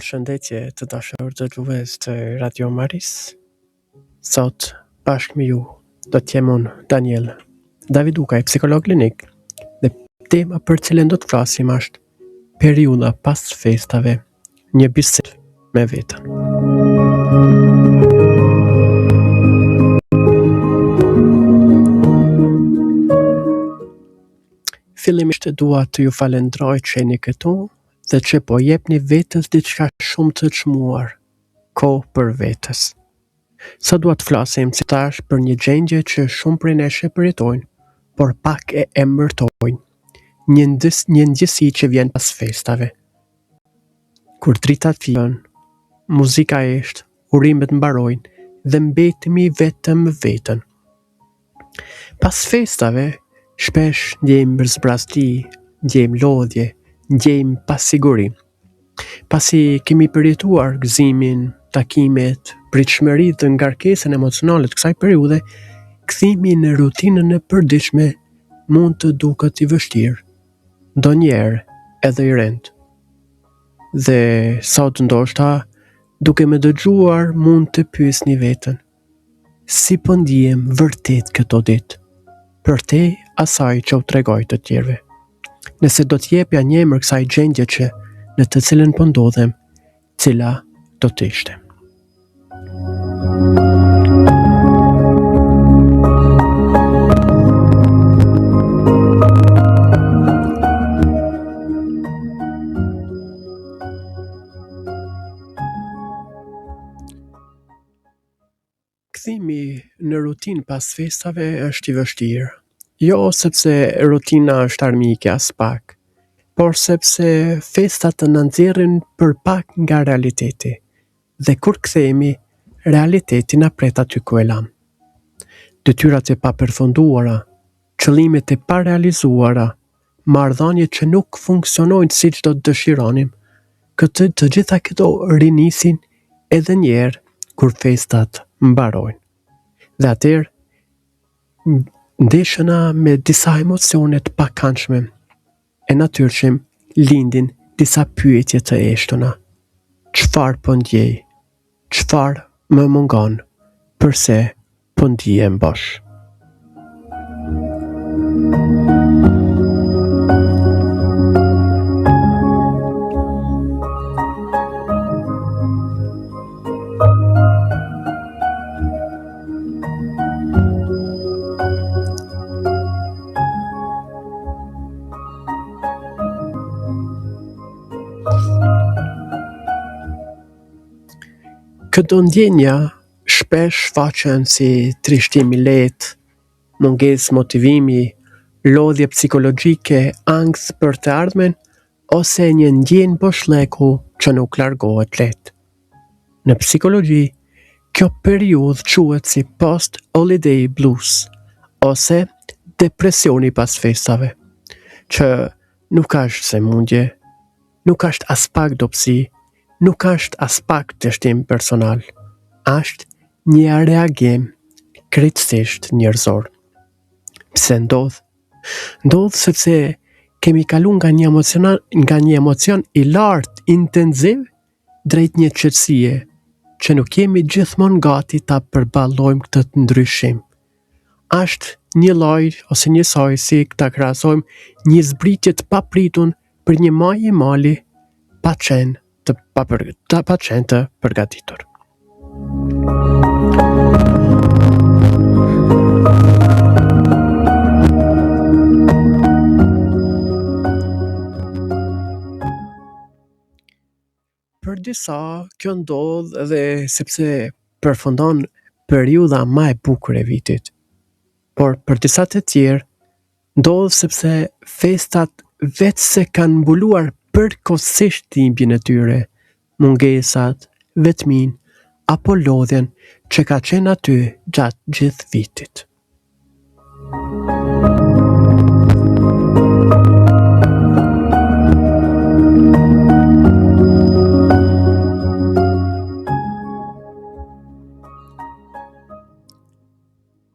Përshëndetje të dashur dëgjues të Radio Maris. Sot bashkë me ju do të jem unë, Daniel Davidukaj, psikolog klinik, dhe tema për cilën do të flasim është periudha pas festave, një bisedë me veten. Fillimisht dua të ju falenderoj që jeni këtu dhe që po jepni vetës diçka shumë të çmuar, kohë për vetës. Sa dua të flasim si tash për një gjendje që shumë prej nesh e përjetojnë, por pak e emërtojnë, një ndjesi që vjen pas festave. Kur dritat fillojnë, muzika është, urimet mbarojnë dhe mbetemi vetëm me veten. Pas festave, shpesh ndjejmë mërzbrazli, ndjejmë lodhje, ndjejmë pasiguri. Pasi kemi përjetuar gëzimin, takimet, pritshmëritë dhe ngarkesën emocionale të kësaj periudhe, kthimi në rutinën e përditshme mund të duket i vështirë, ndonjëherë edhe i rënd. Dhe sot ndoshta, duke më dëgjuar, mund të pyesni veten: si po ndihem vërtet këto ditë, për te asaj që u tregoj të tjerëve? Nëse do t'jepja një emër kësaj gjendje që në të cilën po ndodhem, cila do të ishte? Kthimi në rutinë pas festave është i vështirë. Jo sepse rutina është armike as pak, por sepse festat të na nxjerrin për pak nga realiteti. Dhe kur kthehemi, realiteti na pret aty ku e lam. Detyrat e papërfunduara, qëllimet e parealizuara, marrëdhëniet që nuk funksionojnë siç do të dëshironim, të gjitha këto rinisin edhe një herë kur festat mbarojnë. Dhe atëherë ndeshëna me disa emocione të pakëndshme, e natyrshëm lindin disa pyetje të eshtuna. Çfarë po ndjej? Çfarë më mungon? Përse po ndihem bosh? Këto ndjenja shpesh faqen si trishtim i lehtë, mungesë motivimi, lodhje psikologjike, ankth për të ardhmen, ose një ndjenjë boshllëku që nuk largohet lehtë. Në psikologji, kjo periudhë quhet si post-holiday blues, ose depresioni pas festave, që nuk është sëmundje, nuk është as pak dobësi, nuk është as pak dështim personal, është një reagim krejtësisht njerëzor. Pse ndodh? Ndodh sepse kemi kaluar nga një emocion i lartë intensiv drejt një qetësie që nuk jemi gjithmonë gati ta përballojmë këtë të ndryshim. Është një lloj ose njësoj si ta krahasojmë një zbritje të papritur për një majë mali pa qenë të përgatitur. Për disa, kjo ndodh edhe sepse përfundon periudha më e bukur e vitit. Por për disa të tjerë, ndodh sepse festat vetë se kanë mbuluar përkohësisht dhimbjen e tyre, mungesat, vetmin, apo lodhjen që ka qenë aty gjatë gjithë vitit.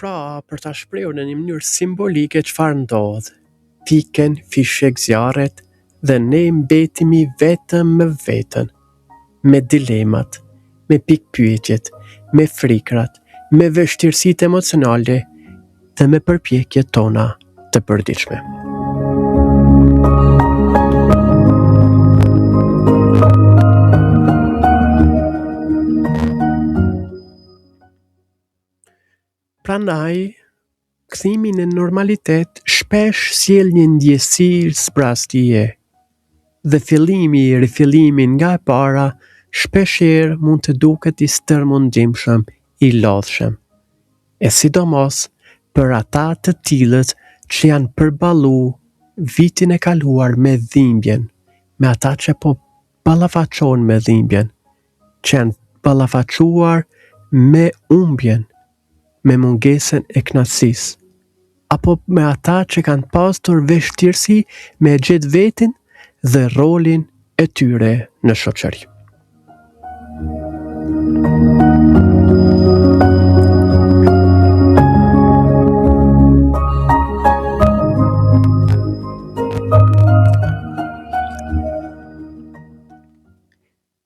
Pra, për ta shprehur në një mënyrë simbolike çfarë ndodh, piken fishek zjarret dhe ne mbetemi vetëm me veten. me dilemat, me pikpyetjet, me frikrat, me vështirësitë emocionale dhe me përpjekjet tona të përditshme. Prandaj, kthimi në normalitet shpesh sjell një ndjesi zbrastie dhe rifillimi nga e para shpeshherë mund të duket i stërmundimshëm, i lodhshëm. E sidomos për ata të tillët që janë përballu vitin e kaluar me dhimbjen, me ata që po ballafaqohen me dhimbjen, që janë ballafaquar me humbjen, me mungesën e kënaqësisë, apo me ata që kanë pasur vështirësi me gjetë veten dhe rolin e tyre në shoqëri.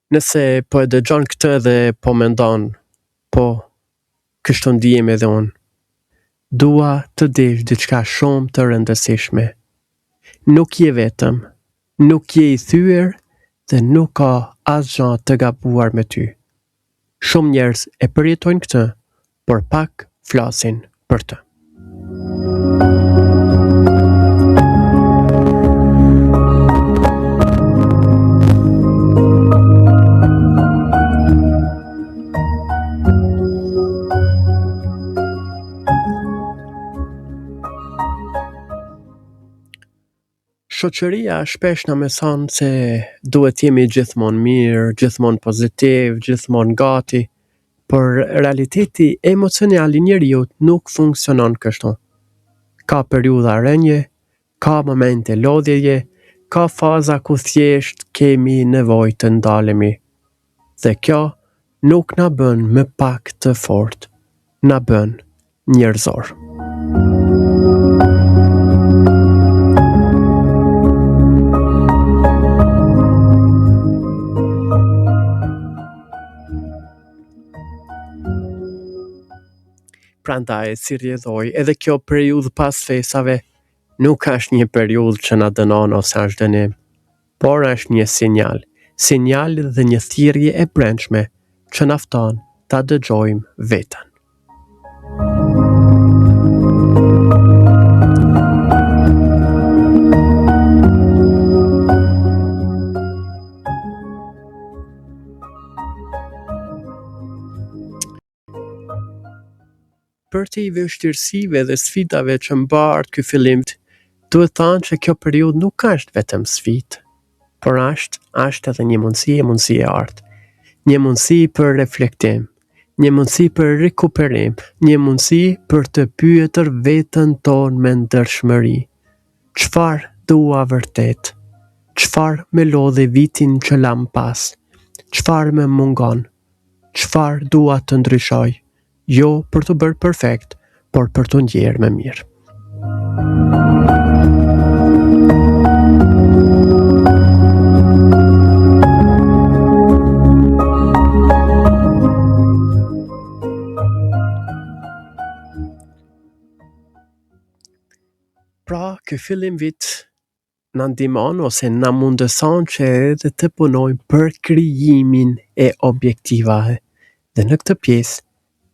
Nëse po e dëgjon këtë dhe po mendon, po, kështu ndihem edhe unë. Dua të dish diçka shumë të rëndësishme. Nuk je vetëm, nuk je i thyer dhe nuk ka asgjë të gabuar me ty. Shumë njerëz e përjetojnë këtë, por pak flasin për të. Shoqëria shpesh na mëson se duhet jemi gjithmonë mirë, gjithmonë pozitiv, gjithmonë gati, por realiteti emocional i njeriut nuk funksionon kështu. Ka periudha rënje, ka momente lodhjeje, ka faza ku thjesht kemi nevojë të ndalemi. Dhe kjo nuk na bën më pak të fortë, na bën njerëzor. Prandaj, si rjedhoj, edhe kjo periudhë pas fesave nuk është një periudhë që na dënon ose është dënim, por është një sinjal dhe një thirrje e brendshme që na fton ta dëgjojmë veten. Për të i vështirësive dhe sfidave që mbartë ky fillim, duhet thënë që kjo periudhë nuk është vetëm sfidë, por është edhe një mundësi e artë, një mundësi për reflektim, një mundësi për rikuperim, një mundësi për të pyetur veten tonë me ndershmëri. Çfarë dua vërtet? Çfarë më lodhi vitin që lam pas? Çfarë më mungon? Çfarë dua të ndryshoj? Jo për të bërë perfekt, por për të ndjerë më mirë. Pra, ky fillim vit na ndihmon ose na mundëson që edhe të punojmë për krijimin e objektivave. Dhe në këtë pjesë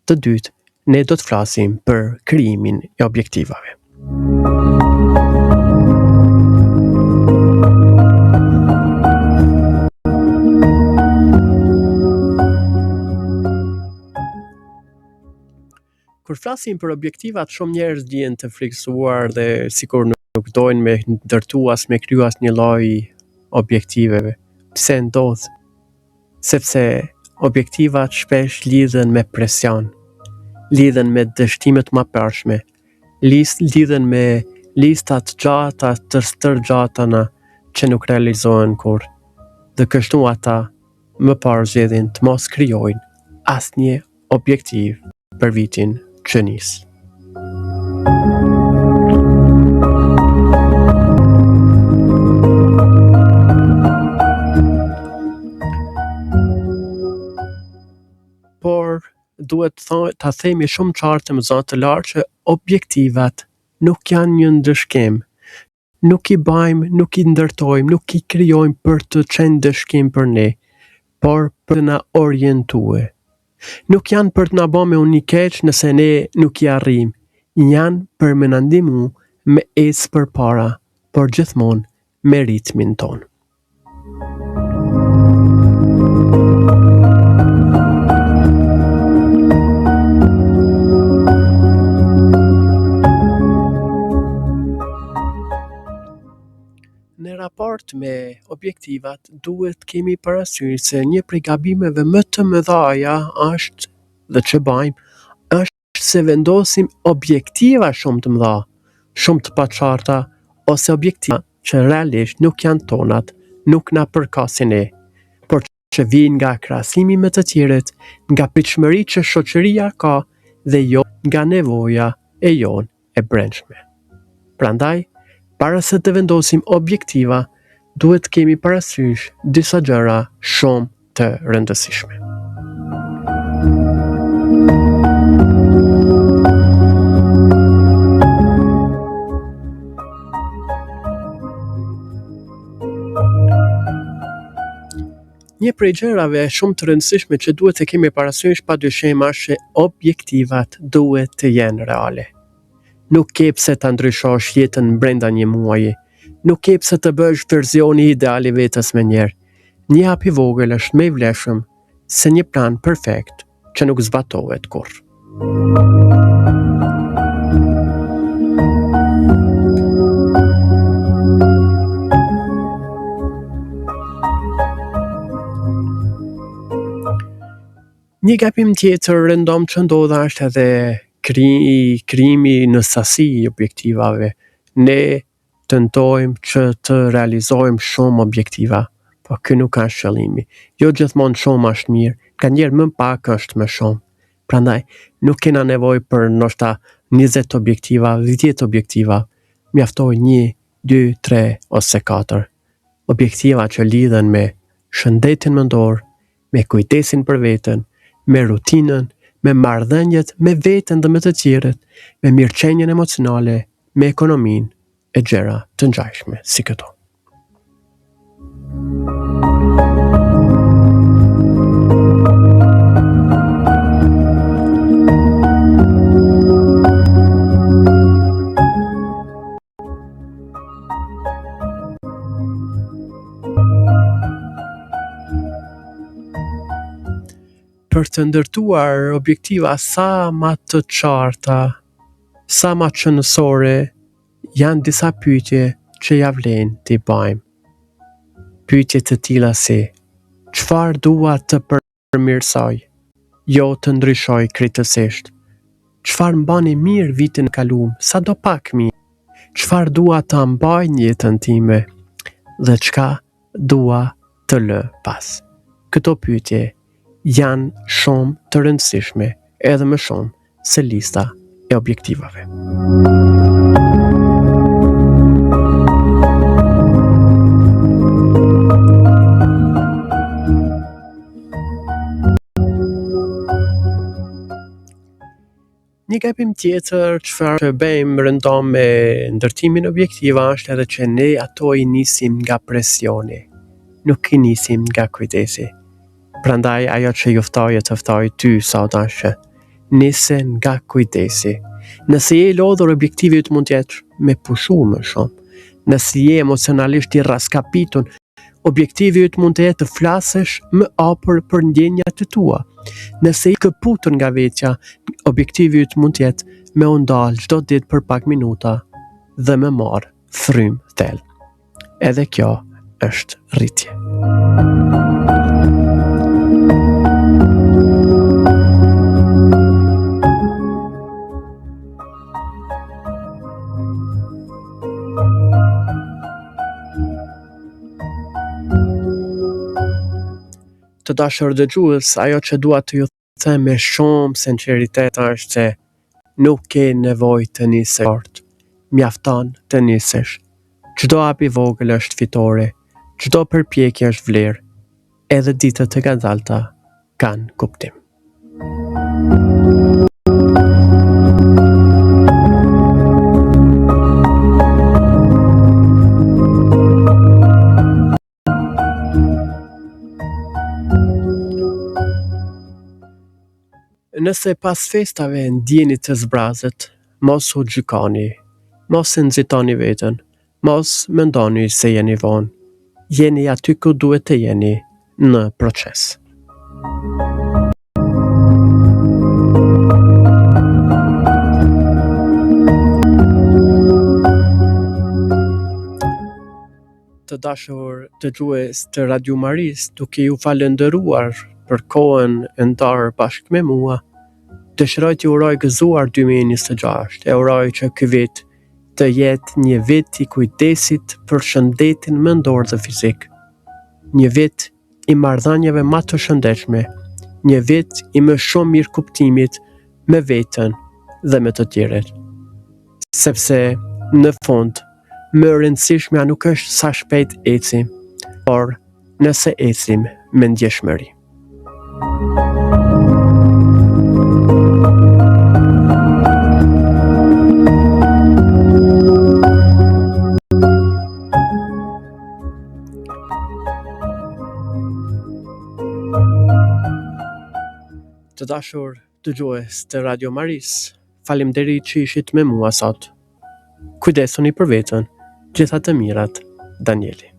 të dytë, ne do të flasim për krijimin e objektivave. Kur flasim për objektivat, shumë njerëz ndihen të frikësuar dhe sikur nuk dojnë me ndërtu as me kriju as një lloj objektiveve. Pse ndodh? Sepse objektivat shpesh lidhen me presion, lidhen me dështimet më përshme, lidhen me listat gjata të stërgjatana që nuk realizohen kur, dhe kështu ata më parë zgjedhin të mos krijojnë asnjë objektiv për vitin që nis. duhet ta themi shumë qartë më zonë të lartë që objektivat nuk janë një ndëshkim. Nuk i bajmë, nuk i ndërtojmë, nuk i krijojmë për të qenë ndëshkim për ne, por për të na orientue. Nuk janë për të na bë me unë i keq nëse ne nuk i arrijmë. Janë për me na ndihmu me ecë përpara, por gjithmonë me ritmin tonë. Në raport me objektivat, duhet kemi parasysh se një prej gabimeve më të mëdha është dhe që bëjmë, është se vendosim objektiva shumë të mëdha, shumë të paqarta, ose objektiva që realisht nuk janë tonat, nuk na përkasin ne, por që vijnë nga krahasimi me të tjerët, nga pritshmëritë që shoqëria ka dhe jo nga nevoja e jonë e brendshme. Prandaj, para se të vendosim objektiva, duhet kemi parasysh disa gjëra shumë të rëndësishme. Një prej gjërave shumë të rëndësishme që duhet të kemi parasysh padyshim është që objektivat duhet të jenë reale. Nuk ke pse ta ndryshosh jetën brenda një muaji. Nuk ke pse të bësh verzioni ideal i vetes me njerë. Një hap i vogël është më i vlefshëm se një plan perfekt që nuk zbatohet kurrë. Një gabim tjetër rëndom që ndodha është edhe krijimi në sasi i objektivave. Ne tentojmë që të realizojmë shumë objektiva, po ky nuk është qëllimi. Jo gjithmonë shumë është mirë, nganjëherë më pak është më shumë. Prandaj nuk kena nevojë për ndoshta 20 objektiva, 10 objektiva. Mjaftoi 1, 2, 3 ose 4. Objektiva që lidhen me shëndetin mendor, me kujdesin për veten, me rutinën, me marrëdhëniet me veten dhe me të tjerët, me mirëqenien emocionale, me ekonominë e gjëra të ngjashme si këto. Për të ndërtuar objektiva sa ma të qarta, sa ma qëndrore, janë disa pyetje që ja vlen t'i bëjmë. Pyetje të tilla si: çfarë dua të përmirësoj, jo të ndryshoj krejtësisht? Çfarë mbani mirë vitin e kaluar, sadopak mirë? Çfarë dua ta mbaj në jetën time dhe çka dua të lë pas? Këto pyetje janë shumë të rëndësishme, edhe më shumë se lista e objektivave. Një gabim tjetër çfarë bëjmë rëndom me ndërtimin objektiva është edhe që ne ato i nisim nga presioni, nuk i nisim nga kujdesi. Prandaj ajo që ju të ftoj ty sot është nisi nga kujdesi. Nëse je i lodhur, objektivi yt mund të jetë me pushu më shumë. Nëse je emocionalisht i raskapitur, objektivi yt mund të jetë të flasësh më afër për ndjenjat e tua. Nëse je këputur nga vetja, objektivi yt mund të jetë me u ndal çdo ditë për pak minuta dhe me marr frymë thellë. Edhe kjo është rritje. Të dashur dëgjues, ajo që dua të ju them me shumë sinqeritet është se nuk ke nevojë të nisësh fort. Mjafton të nisesh. Çdo hap i vogël është fitore, çdo përpjekje është vlerë, edhe ditët e gatshta kanë kuptim. Nëse pas festave ndjeni të zbrazët, mos u gjykoni, mos e nxitoni veten, mos mendoni se jeni vonë. Jeni aty ku duhet të jeni, në proces. Të dashur dëgjues të Radio Maris, duke ju falendëruar për kohën e ndarë bashkë me mua, dëshiroj t'ju uroj gëzuar 2026, e uroj që ky vit të jetë një vit i kujdesit për shëndetin mendor dhe fizik, një vit i marrëdhënieve më të shëndetshme, një vit i më shumë mirëkuptimit me veten dhe me të tjerët. Sepse në fund, më e rëndësishmja nuk është sa shpejt ecim, por nëse ecim me ndjeshmëri. Të dashur dëgjues të Radio Maris, faleminderit që ishit me mua sot. Kujdesuni për veten, gjitha të mirat, Danieli.